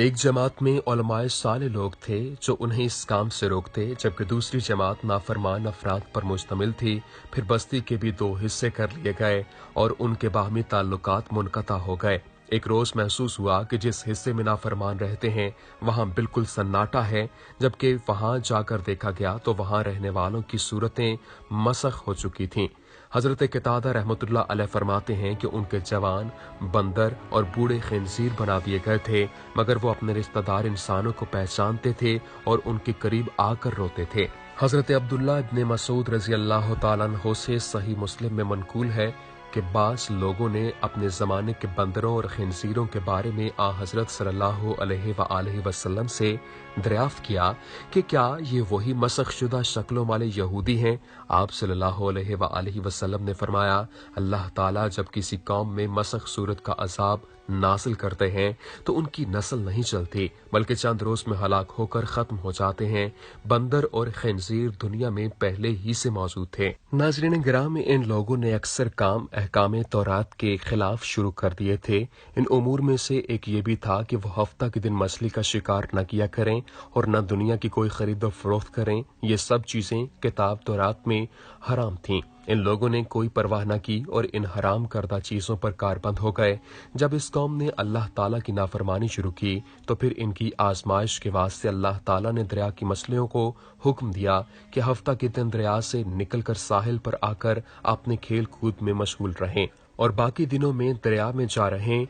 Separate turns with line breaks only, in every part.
ایک جماعت میں علماء صالح لوگ تھے جو انہیں اس کام سے روکتے، جبکہ دوسری جماعت نافرمان افراد پر مشتمل تھی۔ پھر بستی کے بھی 2 حصے کر لیے گئے اور ان کے باہمی تعلقات منقطع ہو گئے۔ ایک روز محسوس ہوا کہ جس حصے میں نافرمان رہتے ہیں وہاں بالکل سناٹا ہے، جبکہ وہاں جا کر دیکھا گیا تو وہاں رہنے والوں کی صورتیں مسخ ہو چکی تھیں۔ حضرت قتادہ رحمۃ اللہ علیہ فرماتے ہیں کہ ان کے جوان بندر اور بوڑھے خنزیر بنا دیے گئے تھے، مگر وہ اپنے رشتہ دار انسانوں کو پہچانتے تھے اور ان کے قریب آ کر روتے تھے۔ حضرت عبداللہ ابن مسعود رضی اللہ تعالیٰ عنہ سے صحیح مسلم میں منقول ہے کہ بعض لوگوں نے اپنے زمانے کے بندروں اور خنزیروں کے بارے میں حضرت صلی اللہ علیہ وآلہ وسلم سے دریافت کیا کہ کیا یہ وہی مسخ شدہ شکلوں والے یہودی ہیں؟ آپ صلی اللہ علیہ وآلہ وسلم نے فرمایا، اللہ تعالیٰ جب کسی قوم میں مسخ صورت کا عذاب نازل کرتے ہیں تو ان کی نسل نہیں چلتی بلکہ چند روز میں ہلاک ہو کر ختم ہو جاتے ہیں۔ بندر اور خنزیر دنیا میں پہلے ہی سے موجود تھے۔ ناظرین گرامی، ان لوگوں نے اکثر کام احکام تورات کے خلاف شروع کر دیے تھے۔ ان امور میں سے ایک یہ بھی تھا کہ وہ ہفتہ کے دن مچھلی کا شکار نہ کیا کریں اور نہ دنیا کی کوئی خرید و فروخت کریں۔ یہ سب چیزیں کتاب تورات میں حرام تھیں۔ ان لوگوں نے کوئی پرواہ نہ کی اور ان حرام کردہ چیزوں پر کاربند ہو گئے۔ جب اس قوم نے اللہ تعالیٰ کی نافرمانی شروع کی تو پھر ان کی آزمائش کے واسطے اللہ تعالیٰ نے دریا کی مچھلیوں کو حکم دیا کہ ہفتہ کے دن دریا سے نکل کر ساحل پر آ کر اپنے کھیل کود میں مشغول رہیں اور باقی دنوں میں دریا میں جا رہیں۔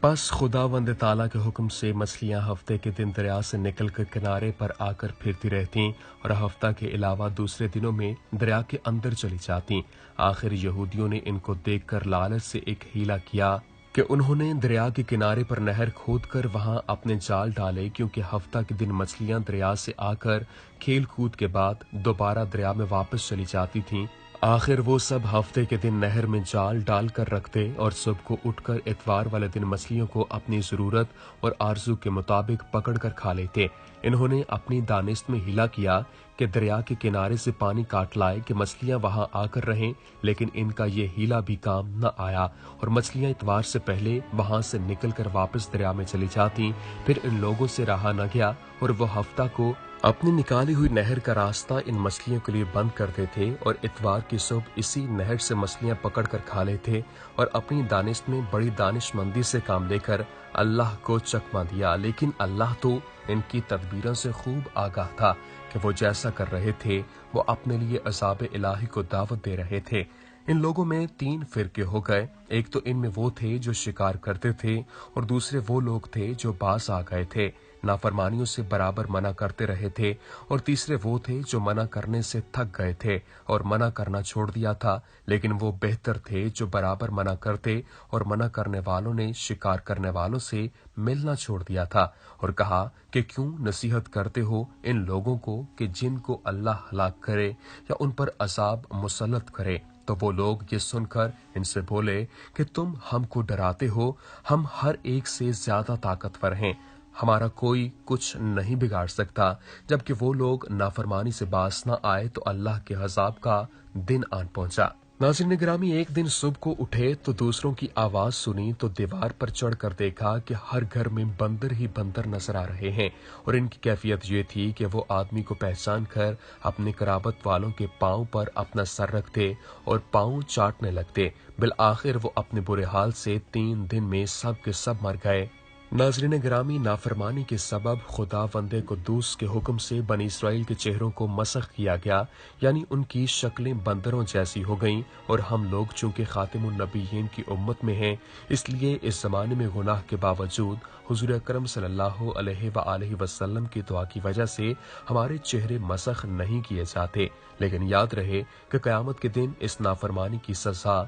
پس خداوند تعالیٰ کے حکم سے مچھلیاں ہفتے کے دن دریا سے نکل کر کنارے پر آ کر پھرتی رہتیں اور ہفتہ کے علاوہ دوسرے دنوں میں دریا کے اندر چلی جاتیں۔ آخر یہودیوں نے ان کو دیکھ کر لالچ سے ایک ہیلا کیا کہ انہوں نے دریا کے کنارے پر نہر کھود کر وہاں اپنے جال ڈالے، کیونکہ ہفتہ کے دن مچھلیاں دریا سے آ کر کھیل کود کے بعد دوبارہ دریا میں واپس چلی جاتی تھیں۔ آخر وہ سب ہفتے کے دن نہر میں جال ڈال کر رکھتے اور صبح کو اٹھ کر اتوار والے دن مچھلیوں کو اپنی ضرورت اور آرزو کے مطابق پکڑ کر کھا لیتے۔ انہوں نے اپنی دانست میں ہیلا کیا کہ دریا کے کنارے سے پانی کاٹ لائے کہ مچھلیاں وہاں آ کر رہیں، لیکن ان کا یہ ہیلا بھی کام نہ آیا اور مچھلیاں اتوار سے پہلے وہاں سے نکل کر واپس دریا میں چلی جاتی۔ پھر ان لوگوں سے رہا نہ گیا اور وہ ہفتہ کو اپنی نکالی ہوئی نہر کا راستہ ان مچھلیوں کے لیے بند کرتے تھے اور اتوار کی صبح اسی نہر سے مچھلیاں پکڑ کر کھا لیتے اور اپنی دانست میں بڑی دانش مندی سے کام لے کر اللہ کو چکما دیا۔ لیکن اللہ تو ان کی تدبیروں سے خوب آگاہ تھا کہ وہ جیسا کر رہے تھے وہ اپنے لیے عذاب الہی کو دعوت دے رہے تھے۔ ان لوگوں میں 3 فرقے ہو گئے۔ ایک تو ان میں وہ تھے جو شکار کرتے تھے اور دوسرے وہ لوگ تھے جو باز آ گئے تھے، نافرمانیوں سے برابر منع کرتے رہے تھے، اور تیسرے وہ تھے جو منع کرنے سے تھک گئے تھے اور منع کرنا چھوڑ دیا تھا، لیکن وہ بہتر تھے جو برابر منع کرتے اور منع کرنے والوں نے شکار کرنے والوں سے ملنا چھوڑ دیا تھا اور کہا کہ کیوں نصیحت کرتے ہو ان لوگوں کو کہ جن کو اللہ ہلاک کرے یا ان پر عذاب مسلط کرے۔ تو وہ لوگ یہ سن کر ان سے بولے کہ تم ہم کو ڈراتے ہو، ہم ہر ایک سے زیادہ طاقتور ہیں، ہمارا کوئی کچھ نہیں بگاڑ سکتا۔ جبکہ وہ لوگ نافرمانی سے باز نہ آئے تو اللہ کے عذاب کا دن آن پہنچا۔ ناظرین گرامی، ایک دن صبح کو اٹھے تو دوسروں کی آواز سنی تو دیوار پر چڑھ کر دیکھا کہ ہر گھر میں بندر ہی بندر نظر آ رہے ہیں، اور ان کی کیفیت یہ تھی کہ وہ آدمی کو پہچان کر اپنے قرابت والوں کے پاؤں پر اپنا سر رکھتے اور پاؤں چاٹنے لگتے۔ بالآخر وہ اپنے برے حال سے 3 دن میں سب کے سب مر گئے۔ ناظرین گرامی، نافرمانی کے سبب خداوند قدوس کے حکم سے بنی اسرائیل کے چہروں کو مسخ کیا گیا، یعنی ان کی شکلیں بندروں جیسی ہو گئیں، اور ہم لوگ چونکہ خاتم النبیین کی امت میں ہیں اس لیے اس زمانے میں گناہ کے باوجود حضور اکرم صلی اللہ علیہ وآلہ وسلم کی دعا کی وجہ سے ہمارے چہرے مسخ نہیں کیے جاتے، لیکن یاد رہے کہ قیامت کے دن اس نافرمانی کی سزا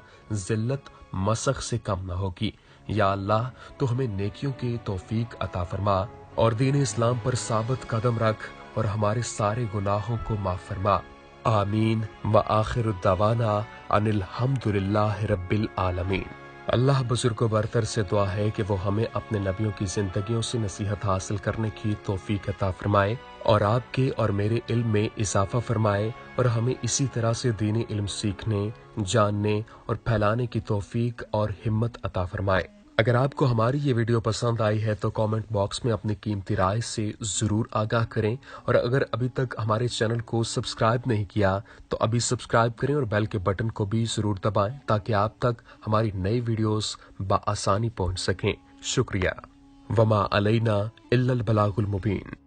ذلت مسخ سے کم نہ ہوگی۔ یا اللہ، تو ہمیں نیکیوں کی توفیق عطا فرما اور دین اسلام پر ثابت قدم رکھ اور ہمارے سارے گناہوں کو معاف فرما، آمین۔ وآخر دعوانا ان الحمد للہ رب العالمین۔ اللہ بزرگ و برتر سے دعا ہے کہ وہ ہمیں اپنے نبیوں کی زندگیوں سے نصیحت حاصل کرنے کی توفیق عطا فرمائے اور آپ کے اور میرے علم میں اضافہ فرمائے، اور ہمیں اسی طرح سے دینی علم سیکھنے، جاننے اور پھیلانے کی توفیق اور ہمت عطا فرمائے۔ اگر آپ کو ہماری یہ ویڈیو پسند آئی ہے تو کامنٹ باکس میں اپنی قیمتی رائے سے ضرور آگاہ کریں، اور اگر ابھی تک ہمارے چینل کو سبسکرائب نہیں کیا تو ابھی سبسکرائب کریں اور بیل کے بٹن کو بھی ضرور دبائیں تاکہ آپ تک ہماری نئی ویڈیوز بآسانی پہنچ سکیں۔ شکریہ۔ وما علینا الا البلاغ المبین۔